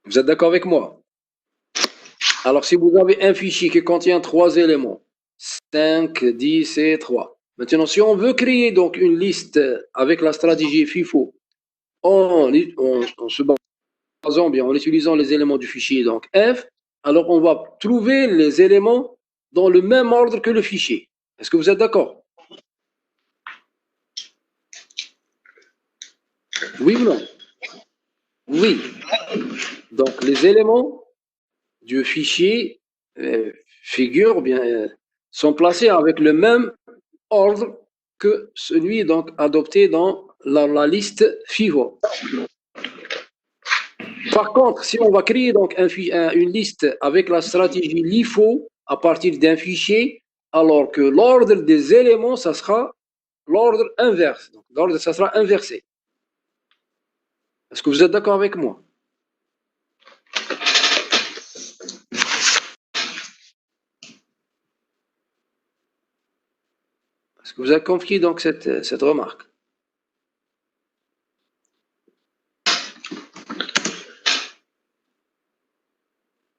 Vous êtes d'accord avec moi? Alors, si vous avez un fichier qui contient 3 éléments, 5, 10 et 3. Maintenant, si on veut créer donc une liste avec la stratégie FIFO en se basant bien, en utilisant les éléments du fichier donc F, alors on va trouver les éléments dans le même ordre que le fichier. Est-ce que vous êtes d'accord? Oui ou non? Oui. Donc, les éléments du fichier figurent bien, sont placés avec le même ordre que celui donc adopté dans la liste FIFO. Par contre, si on va créer donc une liste avec la stratégie LIFO à partir d'un fichier, alors que l'ordre des éléments, ça sera l'ordre inverse. Donc, l'ordre, ça sera inversé. Est-ce que vous êtes d'accord avec moi? Est-ce que vous avez compris donc cette remarque?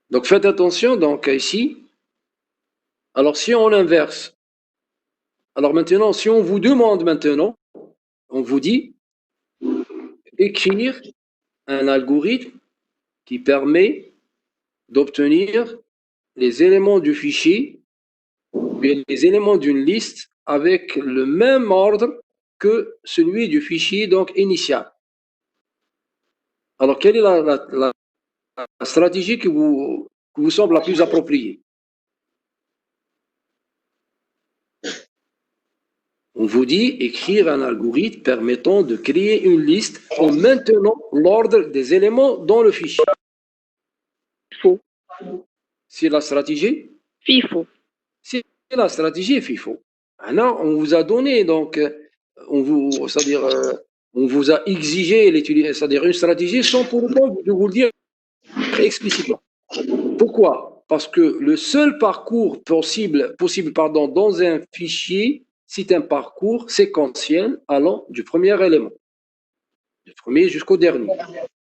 Donc faites attention donc ici. Alors si on inverse, alors maintenant si on vous demande maintenant, on vous dit écrire un algorithme qui permet d'obtenir les éléments du fichier, bien les éléments d'une liste avec le même ordre que celui du fichier donc initial. Alors quelle est la stratégie qui vous semble la plus appropriée? On vous dit écrire un algorithme permettant de créer une liste en maintenant l'ordre des éléments dans le fichier. Faux. C'est la stratégie? FIFO. C'est la stratégie FIFO. Maintenant, on vous a donné, donc, c'est-à-dire, on vous a exigé c'est-à-dire une stratégie sans pour autant de vous le dire explicitement. Pourquoi? Parce que le seul parcours possible dans un fichier, c'est un parcours séquentiel allant du premier élément, du premier jusqu'au dernier.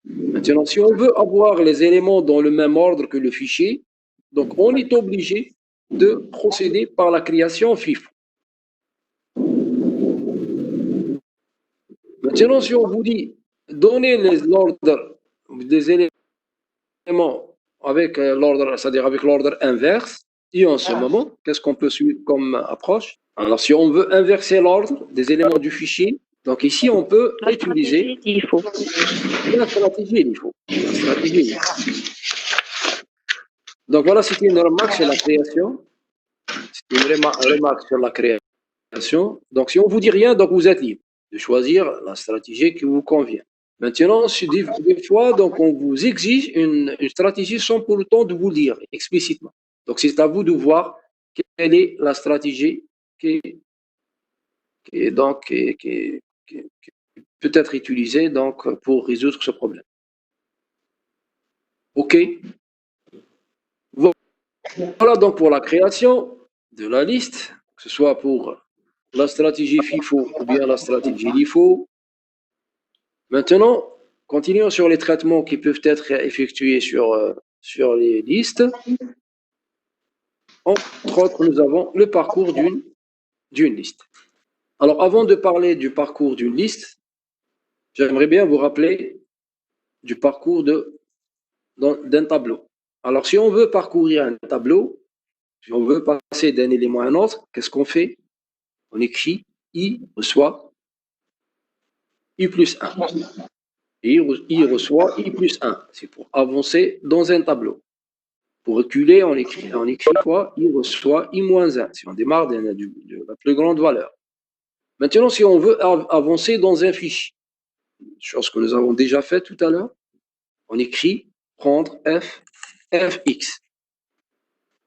Maintenant, si on veut avoir les éléments dans le même ordre que le fichier, donc on est obligé de procéder par la création FIFO. Maintenant, si on vous dit donner l'ordre des éléments avec l'ordre, c'est-à-dire avec l'ordre inverse, et en ce moment, qu'est-ce qu'on peut suivre comme approche? Alors, si on veut inverser l'ordre des éléments du fichier, donc ici, on peut utiliser la stratégie LIFO. Donc voilà, c'était une remarque sur la création. C'était une remarque sur la création. Donc si on ne vous dit rien, donc vous êtes libre de choisir la stratégie qui vous convient. Maintenant, des fois, donc on vous exige une stratégie sans pour autant de vous le dire explicitement. Donc c'est à vous de voir quelle est la stratégie qui peut être utilisée donc, pour résoudre ce problème. OK? Voilà donc pour la création de la liste, que ce soit pour la stratégie FIFO ou bien la stratégie LIFO. Maintenant, continuons sur les traitements qui peuvent être effectués sur les listes. Entre autres, nous avons le parcours d'une liste. Alors, avant de parler du parcours d'une liste, j'aimerais bien vous rappeler du parcours d'un tableau. Alors, si on veut parcourir un tableau, si on veut passer d'un élément à un autre, qu'est-ce qu'on fait? On écrit I reçoit I plus 1. Et I reçoit I plus 1. C'est pour avancer dans un tableau. Pour reculer, on écrit quoi? I reçoit I moins 1. Si on démarre de la plus grande valeur. Maintenant, si on veut avancer dans un fichier, chose que nous avons déjà fait tout à l'heure, on écrit prendre fx.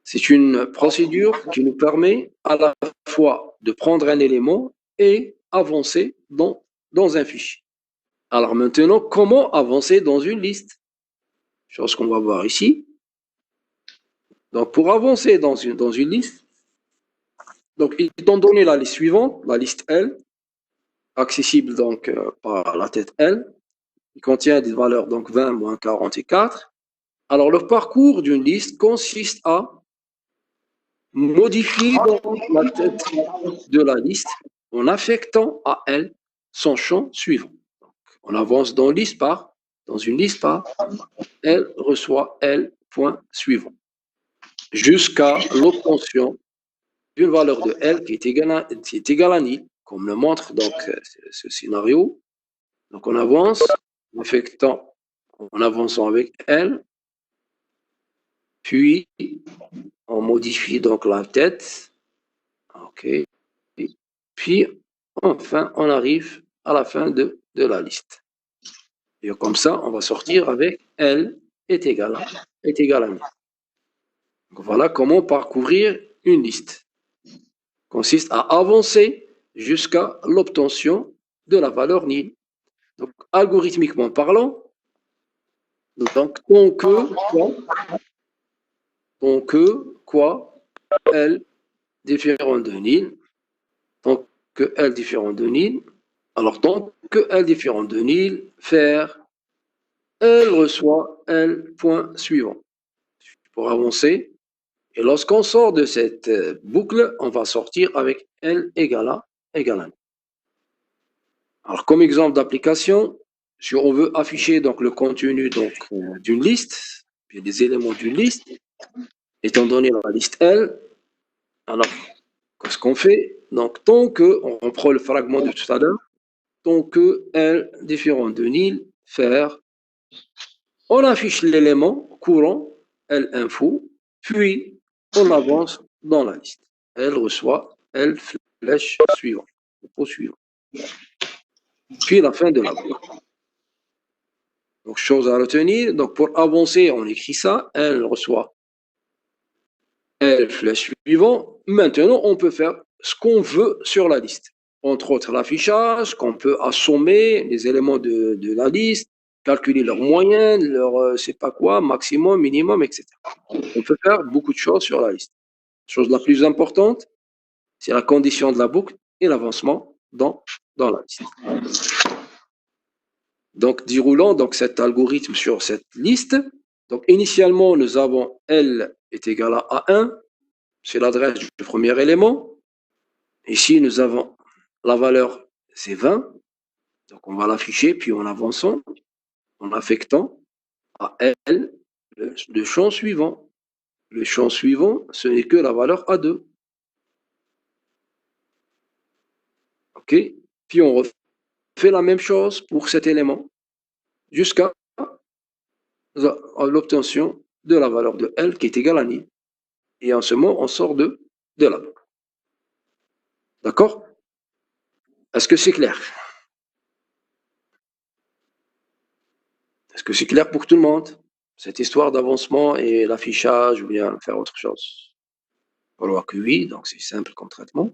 C'est une procédure qui nous permet à la fois de prendre un élément et avancer dans un fichier. Alors maintenant, comment avancer dans une liste? Chose qu'on va voir ici. Donc pour avancer dans une liste, donc étant donné la liste suivante, la liste L, accessible donc par la tête L, qui contient des valeurs donc 20, moins 44, Alors, le parcours d'une liste consiste à modifier donc la tête de la liste en affectant à elle son champ suivant. Donc, on avance dans une liste par, elle reçoit elle point suivant, jusqu'à l'obtention d'une valeur de L qui est égale à nil, comme le montre donc ce scénario. Donc on avance en avançant avec L, puis on modifie donc la tête. OK. Puis enfin on arrive à la fin de la liste. Et comme ça, on va sortir avec L est égal à nil. Donc voilà comment parcourir une liste. Consiste à avancer jusqu'à l'obtention de la valeur nil. Donc, algorithmiquement parlant, donc, quoi, L différent de nil, donc que L différent de nil, alors donc que L différent de nil, faire L reçoit L point suivant. Pour avancer, et lorsqu'on sort de cette boucle, on va sortir avec L égale à nil. Alors, comme exemple d'application, si on veut afficher donc le contenu d'une liste, il y a des éléments d'une liste, étant donné la liste L, alors qu'est-ce qu'on fait? Donc, tant que, on prend le fragment de tout à l'heure, tant que L différent de nil, faire, on affiche l'élément courant, L info, puis on avance dans la liste. L reçoit L flèche suivant, au suivant. Puis la fin de la boucle. Donc, chose à retenir, donc pour avancer, on écrit ça, L reçoit L flèche suivant. Maintenant, on peut faire ce qu'on veut sur la liste. Entre autres, l'affichage, qu'on peut assommer les éléments de la liste, calculer leurs moyennes, leur c'est pas quoi, maximum, minimum, etc. On peut faire beaucoup de choses sur la liste. La chose la plus importante, c'est la condition de la boucle et l'avancement dans la liste. Donc, déroulant donc cet algorithme sur cette liste. Donc, initialement, nous avons L est égal à A1, c'est l'adresse du premier élément. Ici, nous avons la valeur, c'est 20. Donc, on va l'afficher, puis en avançant, en affectant à L le champ suivant. Le champ suivant, ce n'est que la valeur A2. OK? Puis on refait la même chose pour cet élément jusqu'à l'obtention de la valeur de L qui est égale à nil. Et en ce moment, on sort de la boucle. D'accord? Est-ce que c'est clair? Est-ce que c'est clair pour tout le monde? Cette histoire d'avancement et l'affichage ou bien faire autre chose? On voit que oui, donc c'est simple comme traitement.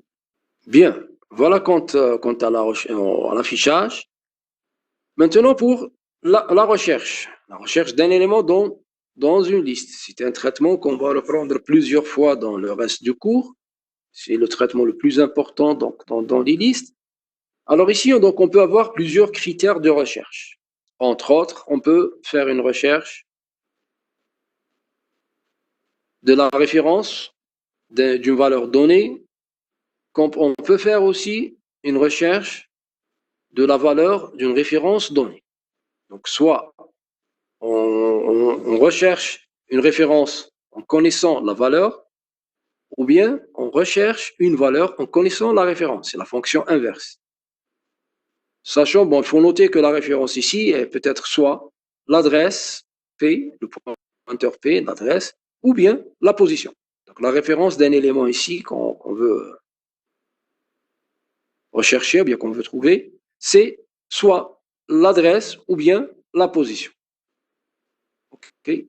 Bien, voilà quant à l'affichage. Maintenant pour la recherche. La recherche d'un élément dans une liste. C'est un traitement qu'on va reprendre plusieurs fois dans le reste du cours. C'est le traitement le plus important donc, dans les listes. Alors ici, donc, on peut avoir plusieurs critères de recherche. Entre autres, on peut faire une recherche de la référence d'une valeur donnée. On peut faire aussi une recherche de la valeur d'une référence donnée. Donc, soit on recherche une référence en connaissant la valeur, ou bien on recherche une valeur en connaissant la référence. C'est la fonction inverse. Sachant, bon, il faut noter que la référence ici est peut-être soit l'adresse P, le pointeur P, l'adresse, ou bien la position. Donc la référence d'un élément ici qu'on veut rechercher, ou bien qu'on veut trouver, c'est soit l'adresse ou bien la position. OK.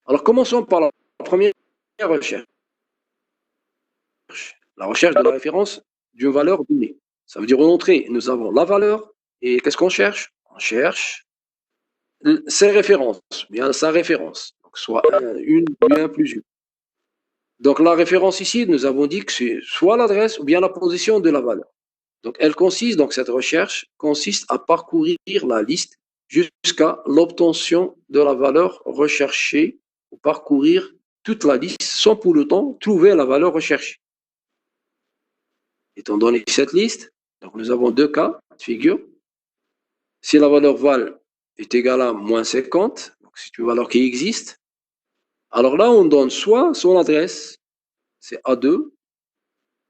Alors commençons par la première recherche. La recherche de la référence d'une valeur donnée. Ça veut dire en entrée, nous avons la valeur et qu'est-ce qu'on cherche? On cherche ses références, bien sa référence, donc soit une ou bien plusieurs. Donc la référence ici, nous avons dit que c'est soit l'adresse ou bien la position de la valeur. Donc elle consiste, donc cette recherche consiste à parcourir la liste jusqu'à l'obtention de la valeur recherchée ou parcourir toute la liste sans pour autant trouver la valeur recherchée. Étant donné cette liste, donc nous avons deux cas de figure. Si la valeur val est égale à moins 50, donc c'est une valeur qui existe, alors là, on donne soit son adresse, c'est A2,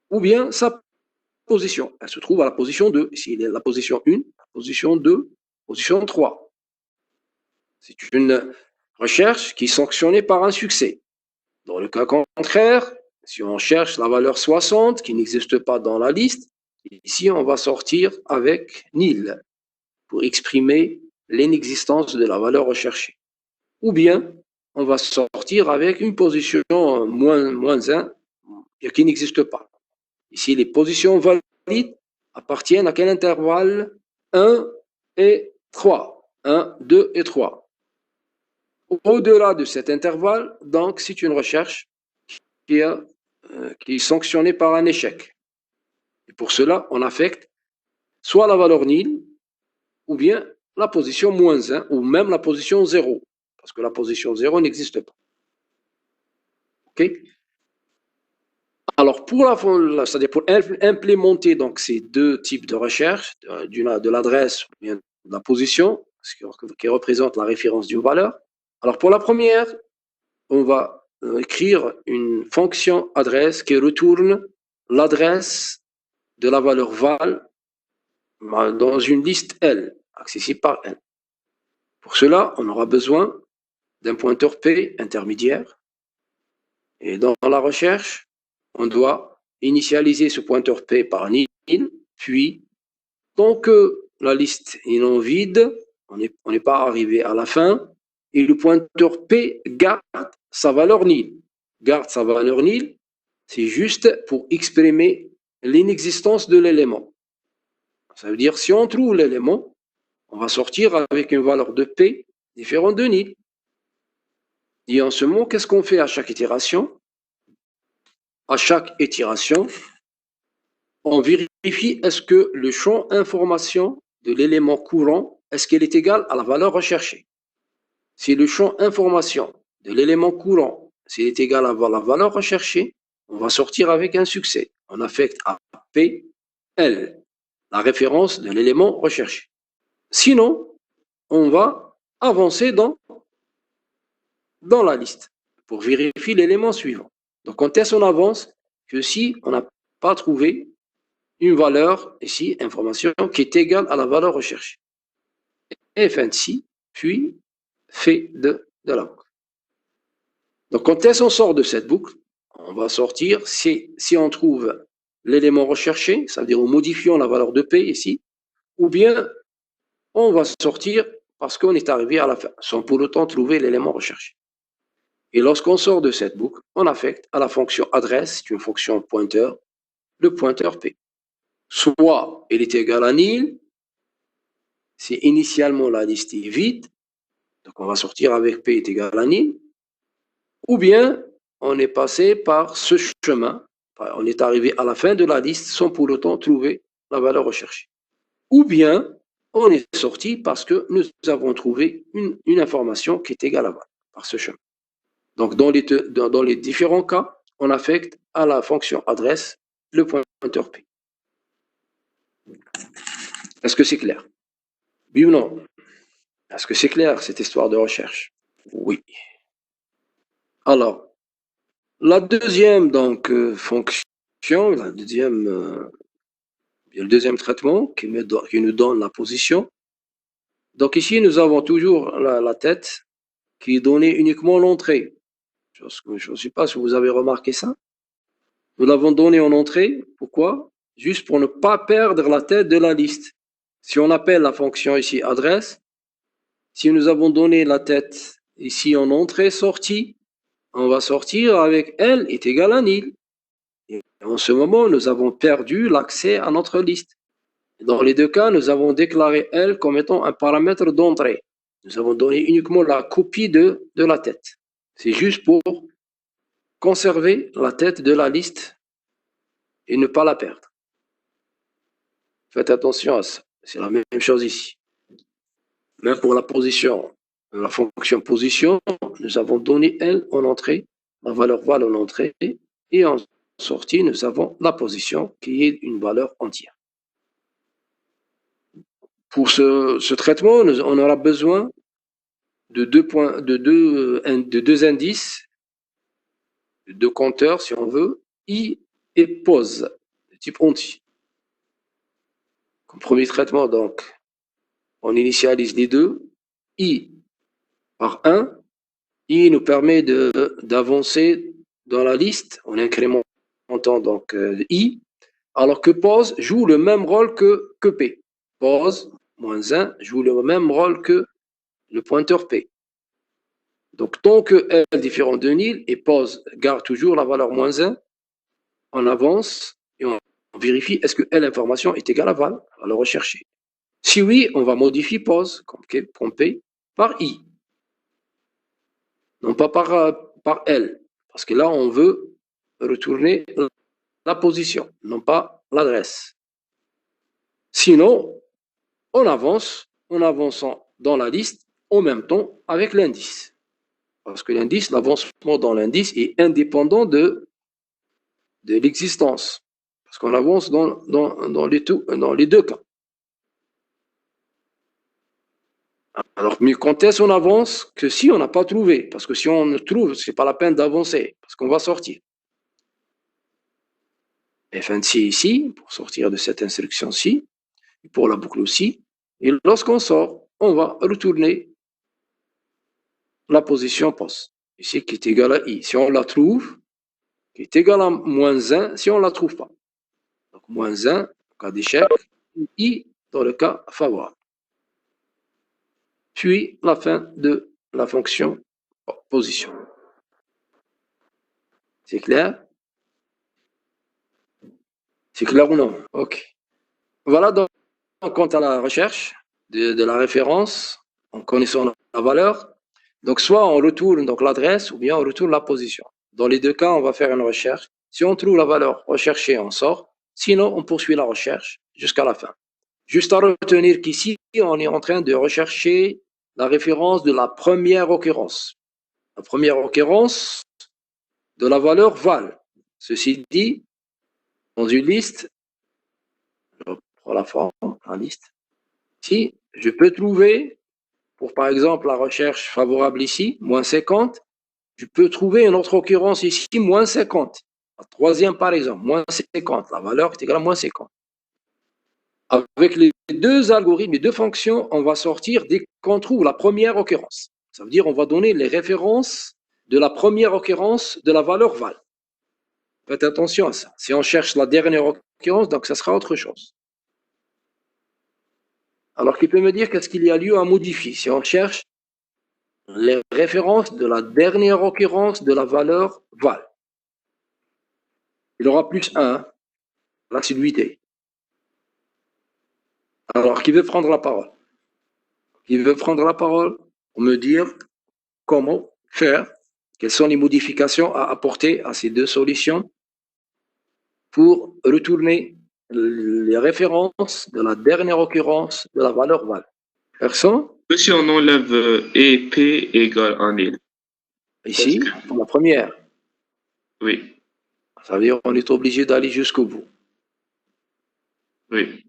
ou bien sa position. Elle se trouve à la position 2. Ici, il est la position 1, la position 2, position 3. C'est une recherche qui est sanctionnée par un succès. Dans le cas contraire, si on cherche la valeur 60 qui n'existe pas dans la liste, ici, on va sortir avec nil pour exprimer l'inexistence de la valeur recherchée. Ou bien, on va sortir avec une position moins 1 qui n'existe pas. Ici, les positions valides appartiennent à quel intervalle? 1 et 3. 1, 2 et 3. Au-delà de cet intervalle, donc, c'est une recherche qui est sanctionnée par un échec. Et pour cela, on affecte soit la valeur nil, ou bien la position moins 1, ou même la position 0, parce que la position 0 n'existe pas. OK? Alors, c'est-à-dire pour implémenter donc, ces deux types de recherche, de l'adresse ou bien de la position, qui représente la référence d'une valeur. Alors, pour la première, on va écrire une fonction adresse qui retourne l'adresse de la valeur val dans une liste L, accessible par L. Pour cela, on aura besoin d'un pointeur P intermédiaire. Et dans la recherche, on doit initialiser ce pointeur P par nil, puis, tant que la liste est non vide, on n'est pas arrivé à la fin, et le pointeur P garde sa valeur nil. Garde sa valeur nil, c'est juste pour exprimer l'inexistence de l'élément. Ça veut dire, si on trouve l'élément, on va sortir avec une valeur de P différente de nil. Et en ce moment, qu'est-ce qu'on fait à chaque itération? À chaque itération, on vérifie est-ce que le champ information de l'élément courant, est-ce qu'elle est égale à la valeur recherchée? Si le champ information de l'élément courant, s'il est égal à la valeur recherchée, on va sortir avec un succès. On affecte à P, L, la référence de l'élément recherché. Sinon, on va avancer dans la liste pour vérifier l'élément suivant. Donc, quand est-ce qu'on avance? Que si on n'a pas trouvé une valeur, ici, information, qui est égale à la valeur recherchée. Et fin de ci, puis fait de la boucle. Donc, quand est-ce qu'on sort de cette boucle? On va sortir, si on trouve l'élément recherché, ça veut dire en modifiant la valeur de P ici, ou bien on va sortir parce qu'on est arrivé à la fin, sans pour autant trouver l'élément recherché. Et lorsqu'on sort de cette boucle, on affecte à la fonction adresse, c'est une fonction pointeur, le pointeur P. Soit il est égal à nil, si initialement la liste est vide, donc on va sortir avec P est égal à nil, ou bien on est passé par ce chemin, on est arrivé à la fin de la liste sans pour autant trouver la valeur recherchée. Ou bien on est sorti parce que nous avons trouvé une information qui est égale à val par ce chemin. Donc dans les différents cas, on affecte à la fonction adresse le pointeur P. Est-ce que c'est clair? Oui ou non? Est-ce que c'est clair cette histoire de recherche? Oui. Alors, la deuxième donc fonction, le deuxième traitement qui nous donne la position. Donc ici, nous avons toujours la tête qui est donnée uniquement l'entrée. Je ne sais pas si vous avez remarqué ça. Nous l'avons donné en entrée. Pourquoi? Juste pour ne pas perdre la tête de la liste. Si on appelle la fonction ici adresse, si nous avons donné la tête ici en entrée-sortie, on va sortir avec L est égal à nil. Et en ce moment, nous avons perdu l'accès à notre liste. Dans les deux cas, nous avons déclaré L comme étant un paramètre d'entrée. Nous avons donné uniquement la copie de la tête. C'est juste pour conserver la tête de la liste et ne pas la perdre. Faites attention à ça. C'est la même chose ici. Mais pour la position, la fonction position, nous avons donné L en entrée, la valeur val en entrée, et en sortie, nous avons la position qui est une valeur entière. Pour ce traitement, on aura besoin de deux indices, de deux compteurs, si on veut, I et pose, de type onti. Comme premier traitement, donc, on initialise les deux, I par 1, I nous permet d'avancer dans la liste en incrémentant donc I, alors que pose joue le même rôle que P. Pose, moins 1, joue le même rôle que le pointeur P. Donc, tant que L est différent de nil et pose garde toujours la valeur moins 1, on avance et on vérifie est-ce que L information est égale à val, on va le rechercher. Si oui, on va modifier pose, comme P, par I. Non pas par L, parce que là, on veut retourner la position, non pas l'adresse. Sinon, on avance en avançant dans la liste en même temps avec l'indice. Parce que l'indice, l'avancement dans l'indice est indépendant de l'existence. Parce qu'on avance dans les deux cas. Alors, mais quand est-ce qu'on avance que si on n'a pas trouvé? Parce que si on ne trouve, ce n'est pas la peine d'avancer, parce qu'on va sortir. Fn_c ici, pour sortir de cette instruction-ci, pour la boucle aussi. Et lorsqu'on sort, on va retourner la position pos, ici qui est égale à i. Si on la trouve, qui est égale à moins 1 si on ne la trouve pas. Donc moins 1 en cas d'échec, i dans le cas favorable. Puis la fin de la fonction position. C'est clair? C'est clair ou non? Ok. Voilà donc quant à la recherche de la référence en connaissant la valeur. Donc soit on retourne donc l'adresse ou bien on retourne la position. Dans les deux cas, on va faire une recherche. Si on trouve la valeur recherchée, on sort. Sinon, on poursuit la recherche jusqu'à la fin. Juste à retenir qu'ici, on est en train de rechercher la référence de la première occurrence. La première occurrence de la valeur val. Ceci dit, dans une liste, je reprends la forme, la liste. Si je peux trouver, pour par exemple la recherche favorable ici, moins 50, je peux trouver une autre occurrence ici, moins 50. La troisième par exemple, moins 50, la valeur est égale à moins 50. Avec les deux algorithmes, les deux fonctions, on va sortir dès qu'on trouve la première occurrence. Ça veut dire on va donner les références de la première occurrence de la valeur val. Faites attention à ça. Si on cherche la dernière occurrence, donc ça sera autre chose. Alors, qui peut me dire qu'est-ce qu'il y a lieu à modifier si on cherche les références de la dernière occurrence de la valeur val? Il aura plus 1, l'assiduité. Alors, qui veut prendre la parole? Qui veut prendre la parole pour me dire comment faire, quelles sont les modifications à apporter à ces deux solutions pour retourner les références de la dernière occurrence de la valeur val? Personne? Si on enlève et P égale 1 nil. Ici, pour la première. Oui. Ça veut dire qu'on est obligé d'aller jusqu'au bout. Oui.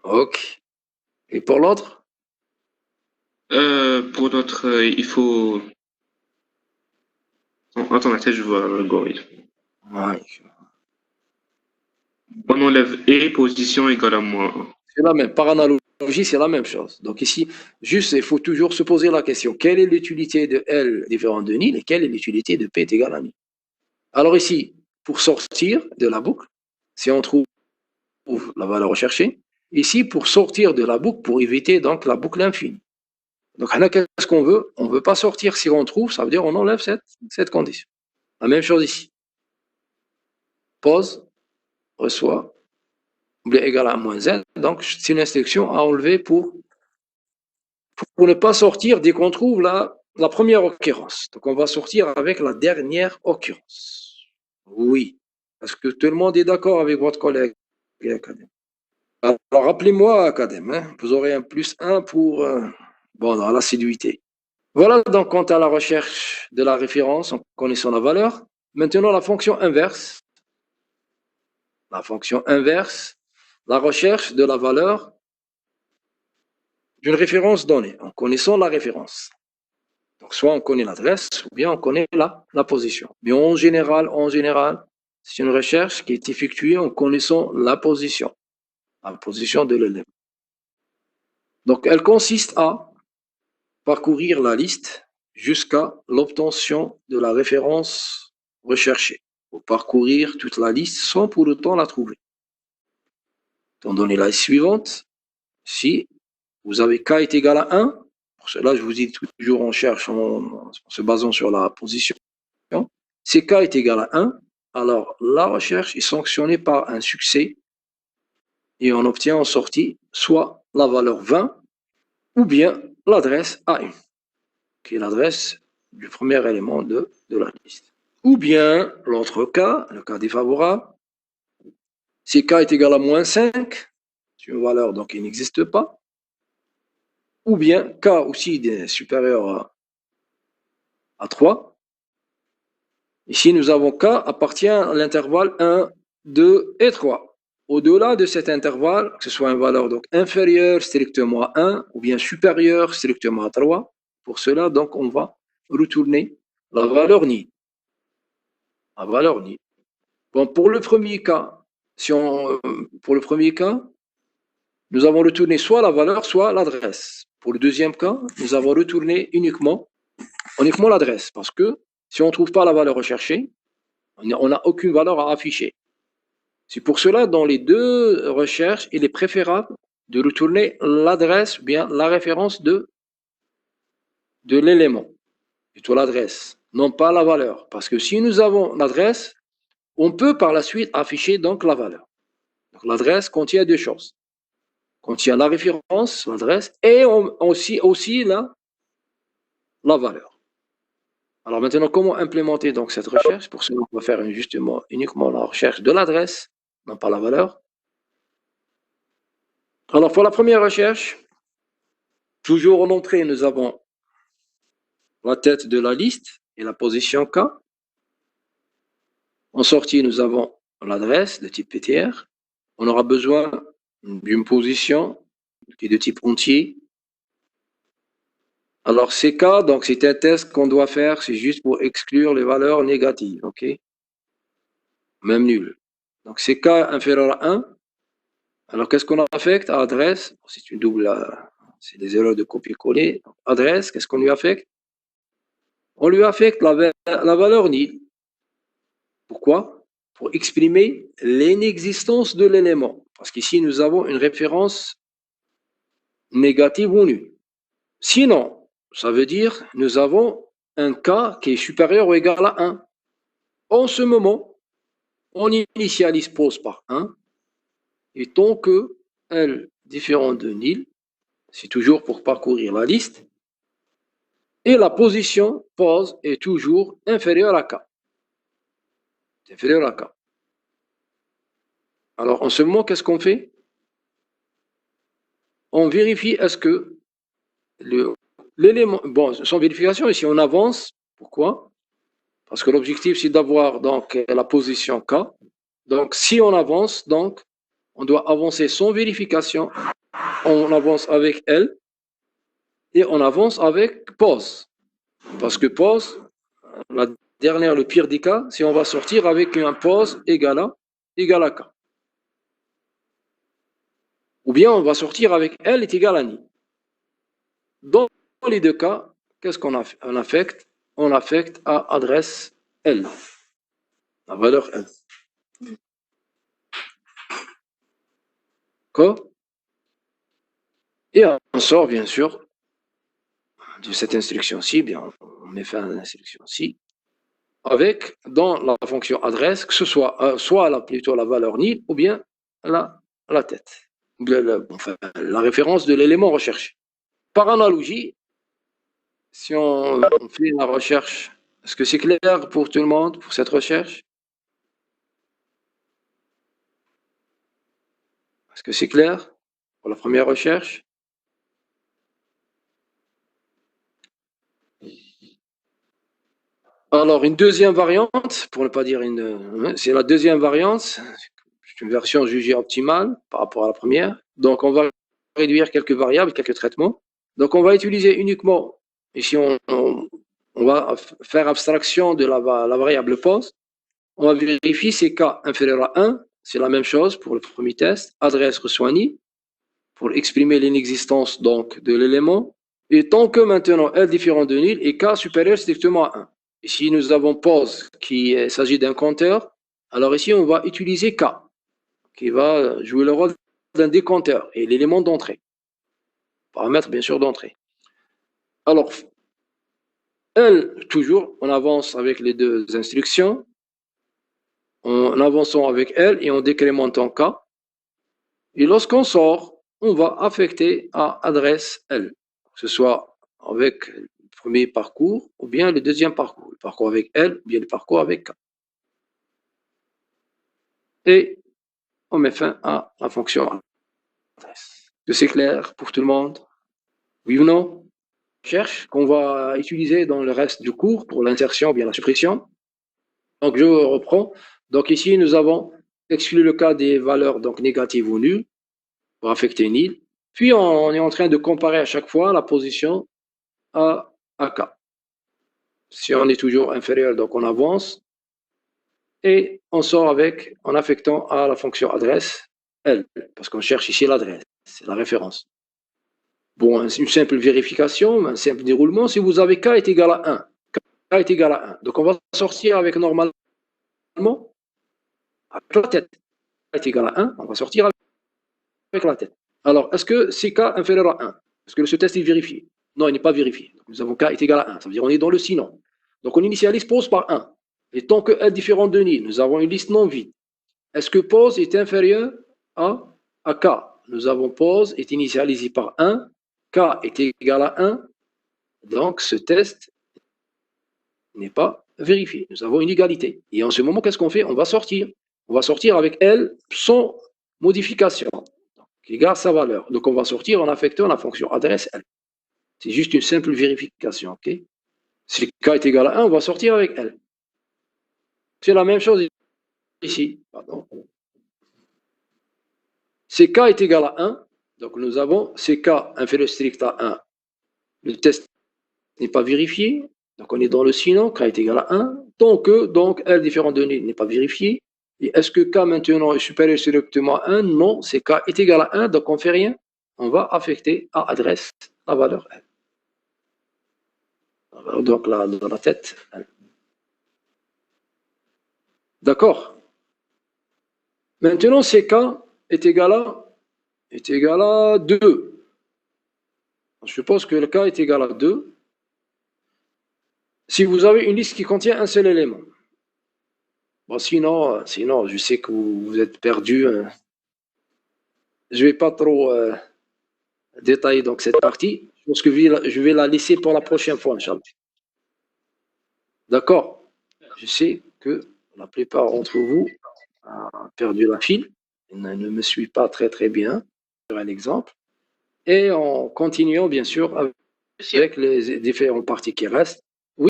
Ok. Et pour l'autre? Pour l'autre, il faut... Attends, je vois l'algorithme. Ouais. On enlève et position égale à moins 1. C'est la même. Par analogie, c'est la même chose. Donc ici, juste, il faut toujours se poser la question. Quelle est l'utilité de L différente de nil et quelle est l'utilité de P est égal à nil? Alors ici, pour sortir de la boucle, si on trouve la valeur recherchée, ici, pour sortir de la boucle, pour éviter donc la boucle infinie. Donc, qu'est-ce qu'on veut? On ne veut pas sortir si on trouve, ça veut dire on enlève cette condition. La même chose ici. Pose, reçoit, égal à moins n. Donc, c'est une instruction à enlever pour ne pas sortir dès qu'on trouve la première occurrence. Donc, on va sortir avec la dernière occurrence. Oui. Est-ce que tout le monde est d'accord avec votre collègue, Academ? Alors, rappelez-moi, Academ, hein, vous aurez un plus 1 pour Bon, dans l'assiduité. Voilà donc quant à la recherche de la référence en connaissant la valeur. Maintenant, la fonction inverse. La fonction inverse, la recherche de la valeur d'une référence donnée en connaissant la référence. Donc, soit on connaît l'adresse ou bien on connaît la position. Mais en général, c'est une recherche qui est effectuée en connaissant la position de l'élément. Donc, elle consiste à parcourir la liste jusqu'à l'obtention de la référence recherchée. Il faut parcourir toute la liste sans pour autant la trouver. Étant donné la liste suivante, si vous avez k est égal à 1, pour cela je vous dis toujours on cherche en se basant sur la position. Si k est égal à 1, alors la recherche est sanctionnée par un succès et on obtient en sortie soit la valeur 20 ou bien l'adresse A1, qui est l'adresse du premier élément de la liste. Ou bien l'autre cas, le cas défavorable, si k est égal à moins 5, c'est une valeur donc qui n'existe pas, ou bien k aussi est supérieur à 3. Ici, nous avons k appartient à l'intervalle 1, 2 et 3. Au-delà de cet intervalle, que ce soit une valeur donc inférieure strictement à 1 ou bien supérieure strictement à 3, pour cela, donc, on va retourner la valeur nil. La valeur nil. Bon, pour le premier cas, nous avons retourné soit la valeur, soit l'adresse. Pour le deuxième cas, nous avons retourné uniquement l'adresse, parce que si on ne trouve pas la valeur recherchée, on n'a aucune valeur à afficher. C'est pour cela, dans les deux recherches, il est préférable de retourner l'adresse ou bien la référence de l'élément, plutôt l'adresse, non pas la valeur. Parce que si nous avons l'adresse, on peut par la suite afficher donc la valeur. Donc l'adresse contient deux choses. Contient la référence, l'adresse, et aussi la valeur. Alors maintenant, comment implémenter donc cette recherche? Pour cela, on va faire justement uniquement la recherche de l'adresse, non pas la valeur. Alors pour la première recherche, toujours en entrée, nous avons la tête de la liste et la position K. En sortie, nous avons l'adresse de type PTR. On aura besoin d'une position qui est de type entier. Alors CK, donc c'est un test qu'on doit faire, c'est juste pour exclure les valeurs négatives, ok? Même nul. Donc CK inférieur à 1. Alors qu'est-ce qu'on affecte à adresse? C'est une double, c'est des erreurs de copier-coller. Adresse, qu'est-ce qu'on lui affecte? On lui affecte la valeur nil. Pourquoi? Pour exprimer l'inexistence de l'élément. Parce qu'ici, nous avons une référence négative ou nulle. Sinon, ça veut dire nous avons un cas qui est supérieur ou égal à 1. En ce moment, on initialise pose par 1. Et tant que L différent de nil, c'est toujours pour parcourir la liste. Et la position pose est toujours inférieure à K. Inférieure à K. Alors, en ce moment, qu'est-ce qu'on fait? On vérifie est-ce que l'élément, bon, sans vérification, ici on avance. Pourquoi? Parce que l'objectif c'est d'avoir donc la position K. Donc si on avance, donc on doit avancer sans vérification. On avance avec L et on avance avec pause. Parce que pause, la dernière, le pire des cas, c'est on va sortir avec un pause égal à K. Ou bien on va sortir avec L est égal à Ni. Dans les deux cas, qu'est-ce qu'on affecte? On affecte à adresse L, la valeur L. D'accord? Et on sort bien sûr de cette instruction-ci, bien on met fin à l'instruction-ci, avec dans la fonction adresse, que ce soit plutôt la valeur nil ou bien la tête, enfin, la référence de l'élément recherché. Par analogie, si on fait la recherche, est-ce que c'est clair pour tout le monde, pour cette recherche? Est-ce que c'est clair pour la première recherche? Alors, une deuxième variante, pour ne pas dire c'est la deuxième variante, c'est une version jugée optimale par rapport à la première. Donc, on va réduire quelques variables, quelques traitements. Donc, on va utiliser uniquement, ici, on va faire abstraction de la variable pose. On va vérifier si k inférieur à 1, c'est la même chose pour le premier test, adresse reçoit ni, pour exprimer l'inexistence donc de l'élément. Et tant que maintenant L différent de nil et K supérieur strictement à 1. Ici, nous avons pose qui s'agit d'un compteur. Alors ici, on va utiliser K, qui va jouer le rôle d'un décompteur et l'élément d'entrée. Paramètre, bien sûr, d'entrée. Alors, L, toujours, on avance avec les deux instructions. En avançant avec L et en décrémentant K. Et lorsqu'on sort, on va affecter à adresse L, que ce soit avec le premier parcours ou bien le deuxième parcours, le parcours avec L ou bien le parcours avec K. Et on met fin à la fonction adresse. Est-ce que c'est clair pour tout le monde? Oui ou non? Cherche qu'on va utiliser dans le reste du cours pour l'insertion ou bien la suppression. Donc je reprends. Donc ici nous avons exclu le cas des valeurs donc négatives ou nulles pour affecter nil. Puis on est en train de comparer à chaque fois la position à K. Si on est toujours inférieur, donc on avance. Et on sort avec, en affectant à la fonction adresse L, parce qu'on cherche ici l'adresse, c'est la référence. Bon, une simple vérification, un simple déroulement, si vous avez K est égal à 1, K est égal à 1. Donc on va sortir avec normalement, avec la tête. K est égal à 1, on va sortir avec la tête. Alors, est-ce que c'est K inférieur à 1? Est-ce que ce test est vérifié? Non, il n'est pas vérifié. Donc, nous avons K est égal à 1, ça veut dire qu'on est dans le sinon. Donc on initialise pose par 1. Et tant que L différent de nil, nous avons une liste non vide. Est-ce que pose est inférieur à K? Nous avons pose est initialisé par 1, K est égal à 1, donc ce test n'est pas vérifié. Nous avons une égalité. Et en ce moment, qu'est-ce qu'on fait? On va sortir. On va sortir avec L sans modification, qui garde sa valeur. Donc on va sortir en affectant la fonction adresse L. C'est juste une simple vérification. Okay? Si K est égal à 1, on va sortir avec L. C'est la même chose ici. Pardon. Si K est égal à 1, donc nous avons CK inférieur strict à 1. Le test n'est pas vérifié, donc on est dans le sinon, K est égal à 1. Tant que donc L différent de nil n'est pas vérifié. Et est-ce que K maintenant est supérieur strictement à 1? Non, c'est K est égal à 1, donc on ne fait rien. On va affecter à adresse la valeur L. Donc là, dans la tête, L. D'accord. Maintenant, CK est égal à 2. Je suppose que le K est égal à 2. Si vous avez une liste qui contient un seul élément. Bon, sinon, je sais que vous êtes perdu. Je ne vais pas trop détailler donc cette partie. Je pense que je vais la laisser pour la prochaine fois, Inch'Allah. D'accord. Je sais que la plupart d'entre vous ont perdu la file. Ne me suit pas très très bien. Sur un exemple. Et en continuant, bien sûr, avec les différentes parties qui restent.